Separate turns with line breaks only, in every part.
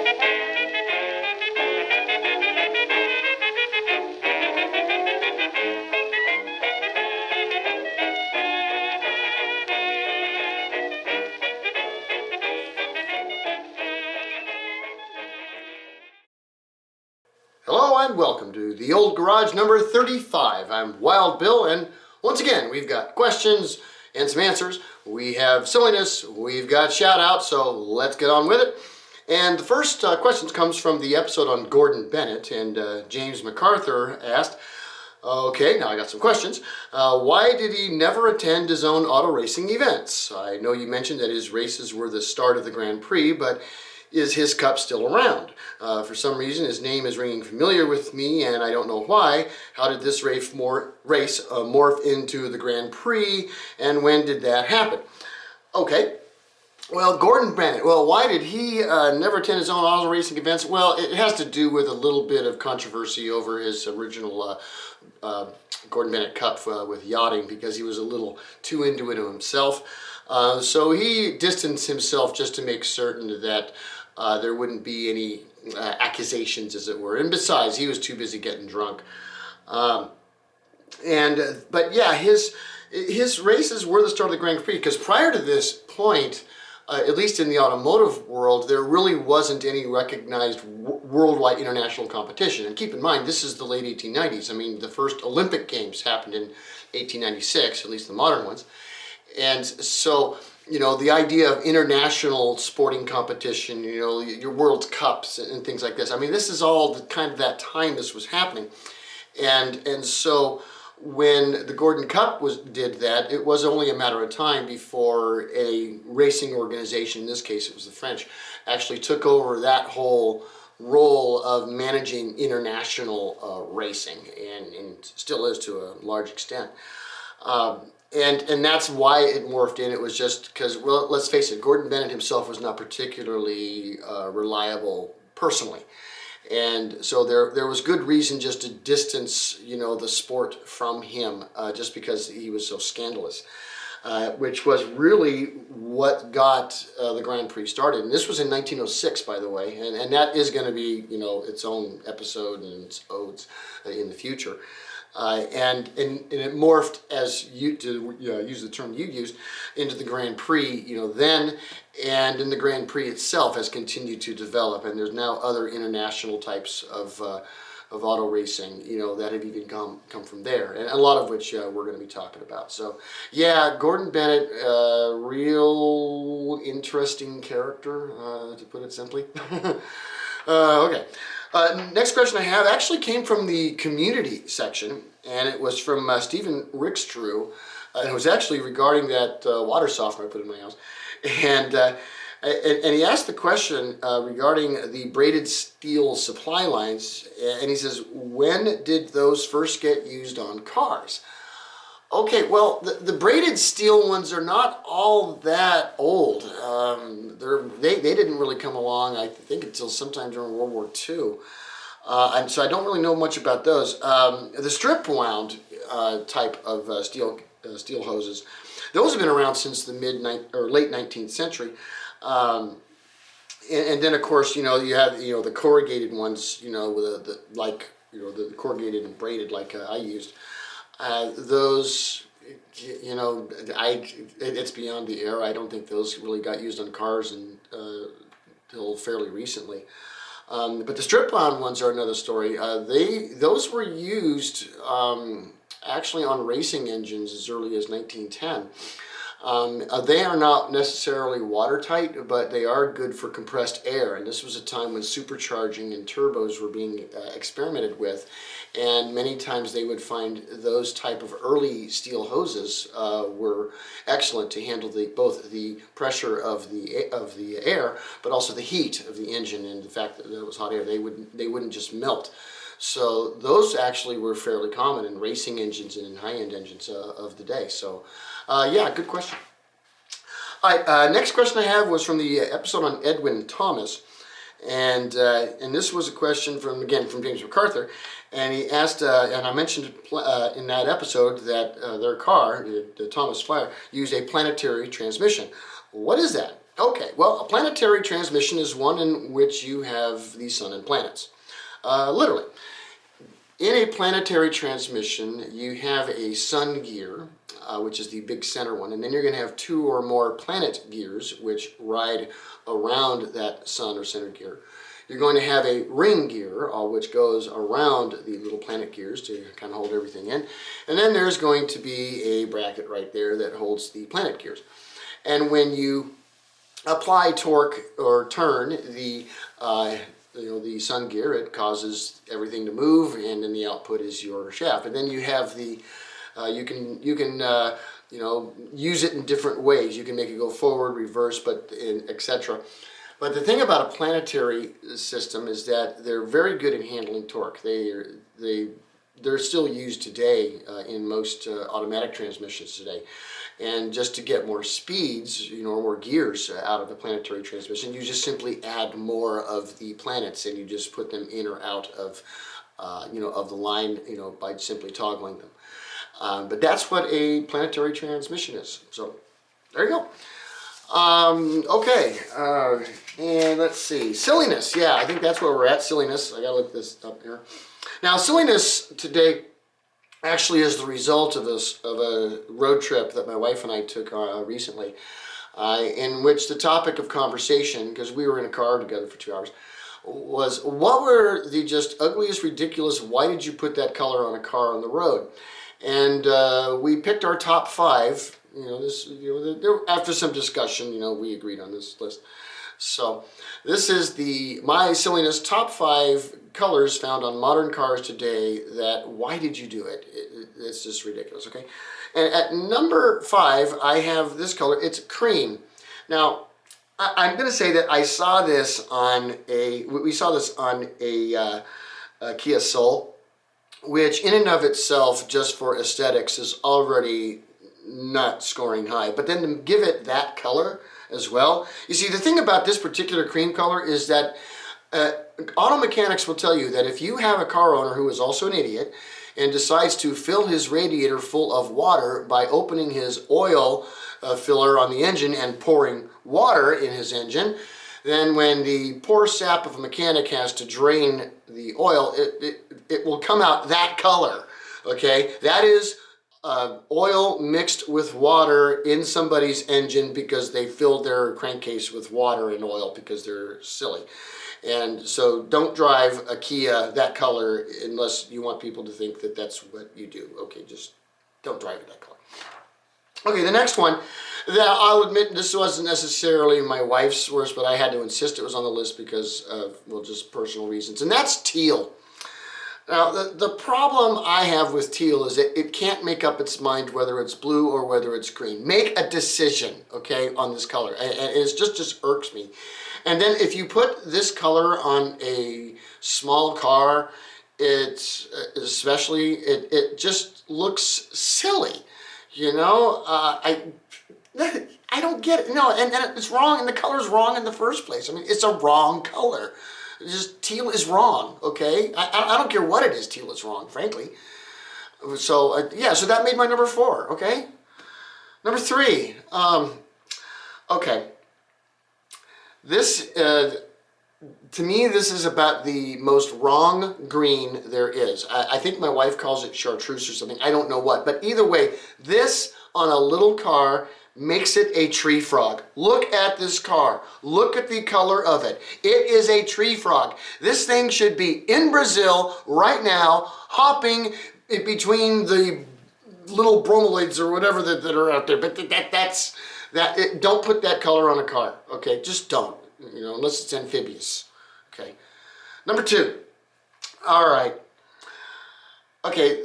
Hello and welcome to the Old Garage number 35. I'm Wild Bill, and once again we've got questions and some answers. We have silliness, we've got shout outs, so let's get on with it. And the first question comes from the episode on Gordon Bennett, and James MacArthur asked, okay, now I got some questions. Why did he never attend his own auto racing events? I know you mentioned that his races were the start of the Grand Prix, but is his cup still around? For some reason, his name is ringing familiar with me, and I don't know why. How did this race morph into the Grand Prix, and when did that happen? Okay, well, Gordon Bennett. Well, why did he never attend his own auto racing events? Well, it has to do with a little bit of controversy over his original Gordon Bennett Cup with yachting, because he was a little too into it himself. So he distanced himself just to make certain that there wouldn't be any accusations, as it were. And besides, he was too busy getting drunk. But yeah, his races were the start of the Grand Prix, because prior to this point, at least in the automotive world, there really wasn't any recognized worldwide international competition. And keep in mind, this is the late 1890s. I mean, the first Olympic Games happened in 1896, at least the modern ones. And so, you know, the idea of international sporting competition, you know, your World Cups and things like this. I mean, this is all the kind of that time this was happening. And so when the Gordon Cup did that, it was only a matter of time before a racing organization, in this case it was the French, actually took over that whole role of managing international racing, and still is to a large extent. And that's why it morphed in. It was just because, well, let's face it, Gordon Bennett himself was not particularly reliable personally. And so there was good reason just to distance, you know, the sport from him, just because he was so scandalous, which was really what got the Grand Prix started. And this was in 1906, by the way, and that is going to be, you know, its own episode and its odes in the future. And it morphed, as to use the term you used, into the Grand Prix, you know, then, and in the Grand Prix itself has continued to develop, and there's now other international types of auto racing, you know, that have even come from there, and a lot of which we're going to be talking about. So, yeah, Gordon Bennett, real interesting character, to put it simply. Okay. Next question I have actually came from the community section, and it was from Stephen Rickstrew, and it was actually regarding that water softener I put in my house. And he asked the question regarding the braided steel supply lines, and he says, when did those first get used on cars? Okay, well, the braided steel ones are not all that old. They didn't really come along, I think, until sometime during World War II. And so I don't really know much about those. The strip wound type of steel hoses, those have been around since the late 19th century. And then, of course, you know, you have, you know, the corrugated ones, you know, with the corrugated and braided like I used. Those, you know, it's beyond the era. I don't think those really got used on cars until fairly recently. But the strip-on ones are another story. Those were used actually on racing engines as early as 1910. They are not necessarily watertight, but they are good for compressed air. And this was a time when supercharging and turbos were being experimented with. And many times they would find those type of early steel hoses were excellent to handle both the pressure of the air, but also the heat of the engine, and the fact that it was hot air. They wouldn't just melt. So those actually were fairly common in racing engines and in high-end engines of the day. So yeah, good question. All right, next question I have was from the episode on Edwin Thomas. And this was a question from James MacArthur, and he asked, and I mentioned in that episode that their car, the Thomas Flyer, used a planetary transmission. What is that? Okay, well, a planetary transmission is one in which you have the sun and planets. Literally. In a planetary transmission, you have a sun gear, which is the big center one, and then you're going to have two or more planet gears, which ride around that sun or center gear. You're going to have a ring gear, which goes around the little planet gears to kind of hold everything in. And then there's going to be a bracket right there that holds the planet gears. And when you apply torque or turn the the sun gear, it causes everything to move, and then the output is your shaft. And then you have the you can use it in different ways. You can make it go forward, reverse, but etc. But the thing about a planetary system is that they're very good at handling torque. They're still used today in most automatic transmissions today. And just to get more speeds, more gears out of the planetary transmission, you just simply add more of the planets, and you just put them in or out of, of the line, by simply toggling them. But that's what a planetary transmission is. So there you go. Okay, and let's see. Silliness. Yeah, I think that's where we're at. Silliness. I gotta look this up here. Now, silliness today actually is the result of a road trip that my wife and I took recently, in which the topic of conversation, because we were in a car together for 2 hours, was what were the just ugliest, ridiculous, why did you put that color on a car on the road? And we picked our top 5. After some discussion, we agreed on this list. So this is my silliness top 5 colors found on modern cars today that, why did you do it? It's just ridiculous, okay? And at number 5, I have this color. It's cream. Now, I'm going to say that we saw this on a Kia Soul, which in and of itself, just for aesthetics, is already not scoring high. But then to give it that color as well. You see, the thing about this particular cream color is that auto mechanics will tell you that if you have a car owner who is also an idiot and decides to fill his radiator full of water by opening his oil filler on the engine and pouring water in his engine, then when the poor sap of a mechanic has to drain the oil, it will come out that color, okay? That is oil mixed with water in somebody's engine because they filled their crankcase with water and oil because they're silly. And so don't drive a Kia that color unless you want people to think that that's what you do. Okay, just don't drive it that color. Okay, the next one, that I'll admit this wasn't necessarily my wife's worst, but I had to insist it was on the list because of, just personal reasons, and that's teal. Now, the problem I have with teal is that it can't make up its mind whether it's blue or whether it's green. Make a decision, okay, on this color. And it just irks me. And then if you put this color on a small car, it just looks silly. I don't get it. No, and it's wrong, and the color's wrong in the first place. I mean, it's a wrong color. Just teal is wrong, okay? I don't care what it is, teal is wrong, frankly. So, so that made my number 4, okay? Number 3, okay. This, to me, this is about the most wrong green there is. I think my wife calls it chartreuse or something. I don't know what. But either way, this on a little car makes it a tree frog. Look at this car. Look at the color of it. It is a tree frog. This thing should be in Brazil right now, hopping in between the little bromeliads or whatever that are out there. But don't put that color on a car, okay? Just don't, unless it's amphibious, okay? Number 2. All right. Okay,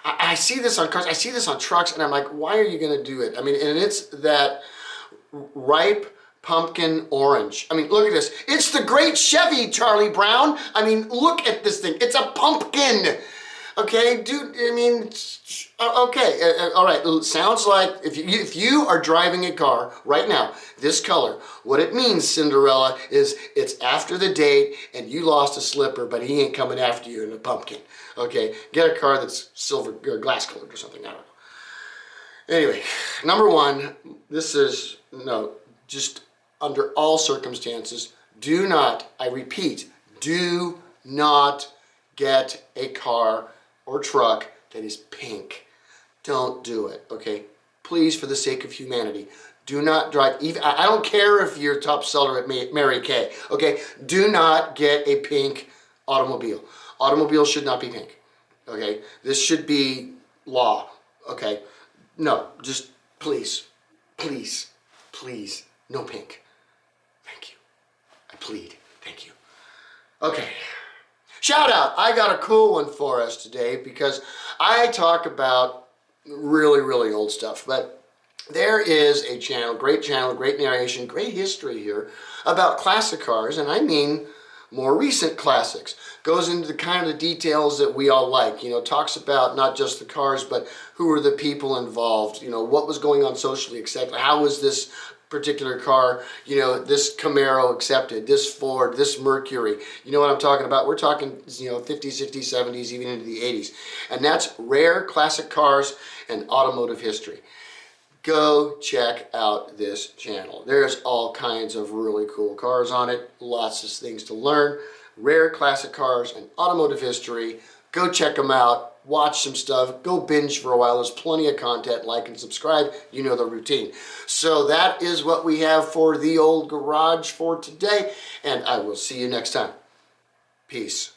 I see this on cars, I see this on trucks, and I'm like, why are you going to do it? I mean, and it's that ripe pumpkin orange. I mean, look at this. It's the great Chevy, Charlie Brown. I mean, look at this thing. It's a pumpkin. Okay, dude, I mean, okay, all right. Sounds like if you are driving a car right now, this color, what it means, Cinderella, is it's after the date and you lost a slipper, but he ain't coming after you in a pumpkin. Okay, get a car that's silver or glass colored or something, I don't know. Anyway, number 1, just under all circumstances, do not, I repeat, do not get a car or truck that is pink. Don't do it, okay? Please, for the sake of humanity, do not drive, even, I don't care if you're top seller at Mary Kay, okay? Do not get a pink automobile. Automobiles should not be pink, okay? This should be law, okay? No, just please, please, please, no pink. Thank you. I plead, thank you. Okay. Shout out, I got a cool one for us today because I talk about really, really old stuff, but there is a channel, great narration, great history here about classic cars, and I mean more recent classics. Goes into the kind of details that we all like, you know, talks about not just the cars, but who were the people involved, you know, what was going on socially, etc. How was this particular car, you know, this Camaro accepted, this Ford, this Mercury, you know what I'm talking about? We're talking, you know, 50s, 60s, 70s, even into the 80s. And that's rare classic cars and automotive history. Go check out this channel. There's all kinds of really cool cars on it, lots of things to learn. Rare classic cars and automotive history. Go check them out, watch some stuff, go binge for a while. There's plenty of content. Like and subscribe, you know the routine. So that is what we have for the old garage for today, and I will see you next time. Peace.